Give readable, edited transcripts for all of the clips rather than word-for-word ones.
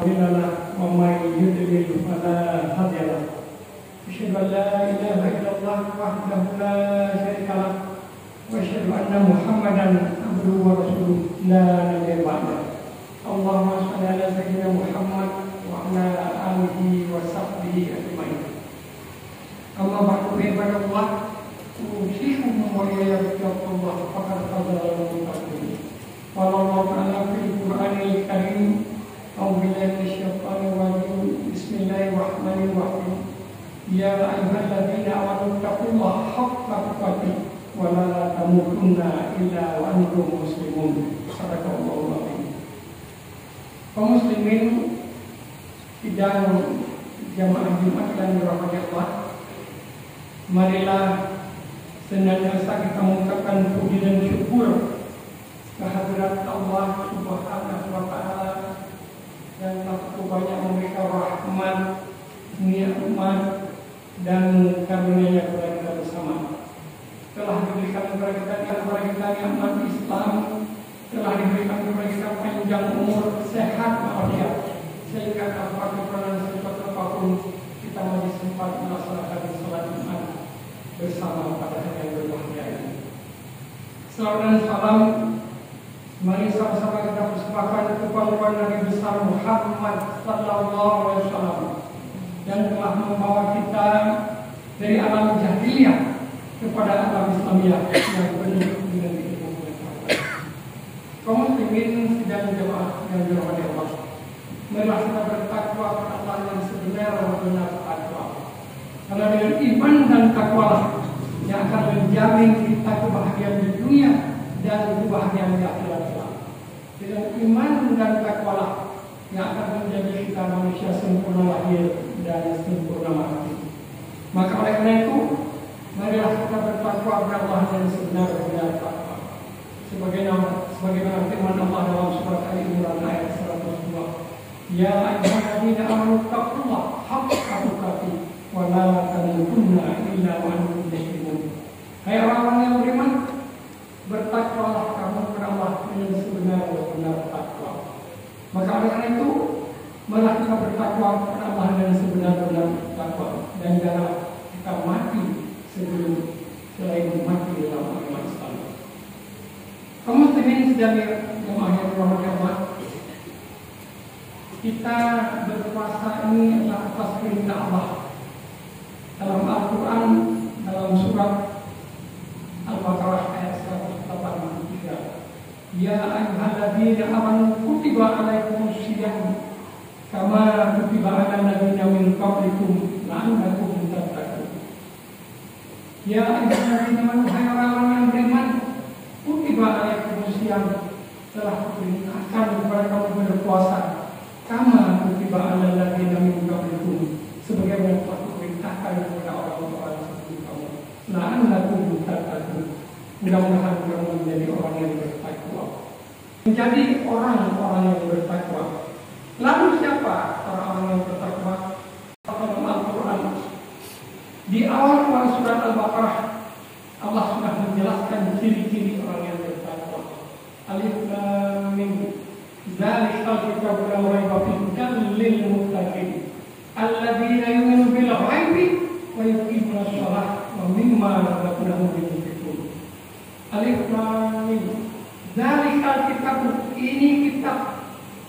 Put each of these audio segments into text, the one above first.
مضل له ومن يضلل فلا هادي له أشهد أن لا إله إلا الله وحده لا شريك له وأشهد أن محمدا عبده ورسوله لا نبي بعده اللهم صل على سيدنا محمد وعلى آله وصحبه أجمعين أما بعد عباد الله أوصيكم وإياي بتقوى الله فقد فاز المتقون قال الله تعالى في القرآن الكريم أعوذ بالله من الشيطان الرجيم بسم الله الرحمن الرحيم يا أيها الذين آمنوا اتقوا الله حق تقاته ولا تموتن إلا وأنتم مسلمون صدق الله العظيم. Kaum muslimin sidang jamaah Jumat yang dirahmati Allah, marilah senantiasa kita mengucapkan puji dan syukur kehadirat Allah Subhanahu wa Ta'ala dan begitu banyak memberikan rahmat, nikmat dan karunia-Nya kepada kita bersama. Telah diberikan kepada kita nikmat Islam, telah diberikan kepada kita panjang umur, sehat walafiat, sehingga tanpa kekurangan sesuatu apapun kita masih sempat melaksanakan salat Jumat bersama pada hari yang berbahagia ini. Salam dan salam, mari sama-sama kita persembahkan kepada Nabi besar Muhammad sallallahu alaihi wasallam yang telah membawa kita dari alam jahiliyah kepada alam Islamiyah yang penuh dengan ilmu pengetahuan. Kaum muslimin sidang jemaah yang dirahmati Allah, marilah kita bertakwa kepada Allah yang sebenar-benar takwa. Karena dengan iman dan takwa yang akan menjamin kita kebahagiaan di dunia dan kebahagiaan di akhirat. Dengan iman dan takwa yang akan menjadi kita manusia sempurna lahir dan sempurna mati. Maka oleh karena itu, marilah kita bertakwa kepada Allah yang sebenar-benar takwa. Sebagaimana firman Allah dalam surat Ali Imran ayat 102. Ya ayyuhalladzina amanu taqullaha haqqa tuqatih wa la tamutunna illa wa antum muslimun. Hai orang-orang yang beriman, bertakwalah kamu kepada Allah dengan sebenar-benar takwa. Maka oleh karena itu, marilah kita bertakwa kepada Allah dengan sebenar-benar takwa dan jangan kita mati sebelum selain mati dalam agama Islam. Kaum muslimin sedang jemaah yang dirahmati Allah, kita berpuasa ini adalah atas perintah Allah. Dalam Al-Quran, dalam surat Al-Baqarah ayat 183, Ya ayyuhalladzina amanu kutiba alaikumus syiyam kama kutiba alal ladzina min qablikum la'allakum tattaqun. Ya ayyuhalladzina amanu, hai orang-orang yang beriman, kutiba alaikumus syiyam, telah diperintahkan kepada kamu berpuasa kama kutiba alal ladzina min qablikum, sebagaimana telah diperintahkan kepada orang-orang sebelum kamu. La'allakum tattaqun, mudah-mudahan kamu menjadi orang yang bertakwa. Menjadi orang-orang yang bertakwa. Lalu siapa orang-orang yang bertakwa? Dalam Al-Quran, di awal surat Al-Baqarah, Allah sudah menjelaskan ciri-ciri orang yang bertakwa. Alif Lam Mim, Zalikal kitabu la raiba fihi hudan lil muttaqin alladzina yu'minuna bil ghaibi wa yuqimuna shalah wa mimma razaqnahum yunfiqun. Alif Lam Mim, Zalikal kitabu, ini kitab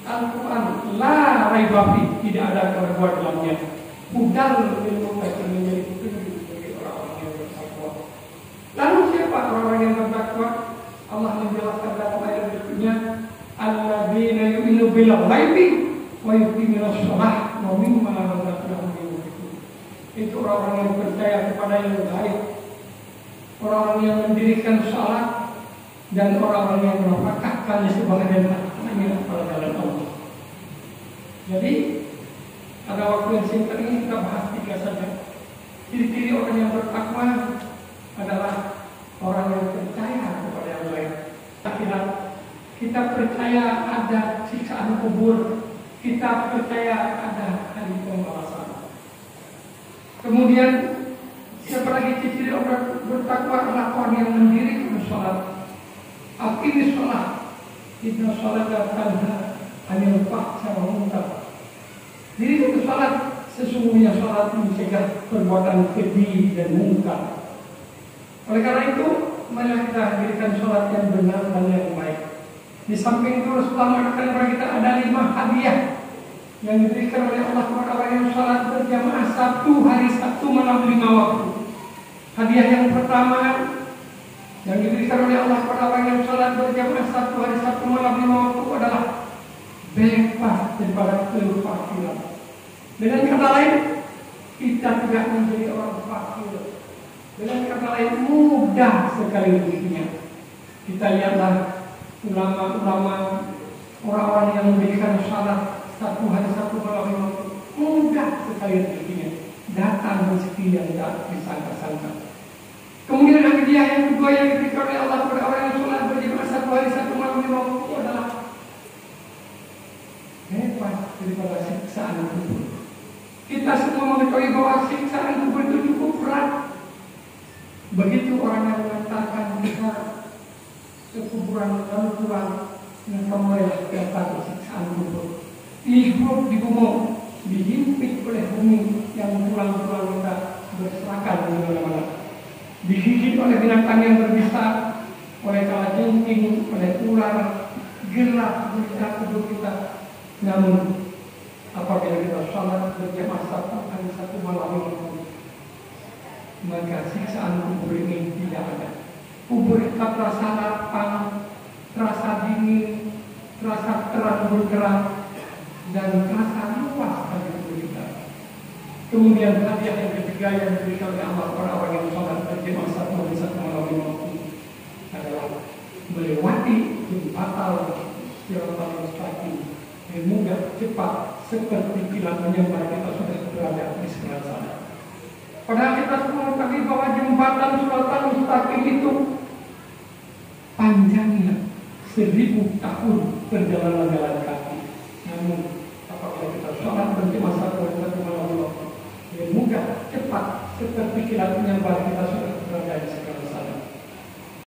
Al-Quran, la raiba fihi, tidak ada keraguan dalamnya. Hudan lil muttaqin, menjadi petunjuk bagi orang-orang yang bertakwa. Lalu siapa orang-orang yang bertakwa? Allah menjelaskan dalam ayat berikutnya, alladzina yu'minuna bil ghaibi wa yuqimuna shalah wa mimma razaqnahum yunfiqun. Itu orang-orang yang percaya kepada yang gaib, orang-orang yang mendirikan salat, dan orang-orang yang menafkahkan sebagian hartanya kepada jalan Allah. Jadi pada waktu yang singkat ini kita bahas 3 saja. Ciri-ciri orang yang bertakwa adalah orang yang percaya kepada yang lain. Akhirat, kita percaya ada siksaan kubur, kita percaya ada hari pembalasan. Kemudian siapa lagi ciri orang bertakwa adalah orang yang mendirikan sholat. Aqimis sholat, inna sholata tanha 'anil fahsya'i wal munkar Jadi itu sholat, sesungguhnya sholat mencegah perbuatan keji dan mungkar. Oleh karena itu, marilah kita hadirkan sholat yang benar dan yang baik. Di samping itu Rasulullah mengatakan kepada kita ada 5 hadiah yang diberikan oleh Allah kepada orang yang sholat berjamaah hari Sabtu malam 5 waktu. Hadiah yang pertama yang diberikan oleh Allah kepada orang yang sholat berjamaah hari Sabtu malam 5 waktu adalah bebas daripada kefakiran. Dengan kata lain, kita tidak menjadi orang fakir. Dengan kata lain, mudah sekali rezekinya. Kita lihatlah ulama-ulama, orang-orang yang memberikan sholat hari Sabtu malam 5 waktu, mudah sekali rezekinya. Datang rezeki yang tak disangka-sangka. Kemudian hadiah yang kedua yang diberikan oleh Allah kepada orang yang sholat berjamaah hari Sabtu malam 5 waktu adalah bebas daripada siksaan kubur. Kita semua mengetahui bahwa siksaan kubur itu cukup berat. Begitu orang yang mengatakan kita ke kuburan lalu pulang, maka mulailah kita takut siksaan kubur. Hidup di bumi, dihimpit oleh bumi yang pulang-pulang kita berserakan di mana-mana. Digigit oleh binatang yang berbisa, oleh kalajengking, oleh ular, gelap berita kubur kita. Namun apabila kita sholat berjamaah hari Sabtu malam itu, maka siksaan kubur ini tidak ada. Kubur kita terasa lapang, terasa dingin, terasa terang bergerak, dan terasa luas bagi kubur kita. Kemudian hadiah yang ketiga yang diberikan oleh Allah orang-orang yang sholat berjamaah hari Sabtu malam itu adalah melewati jembatan Siratal Mustaqim. Mudah, cepat, seperti kilat menyambar kita sudah berada di sebelah sana. Padahal kita semua tahu bahwa jembatan Siratal Mustaqim itu panjangnya 1000 tahun perjalanan jalan kaki. Namun apabila kita sholat berjamaah hari Sabtu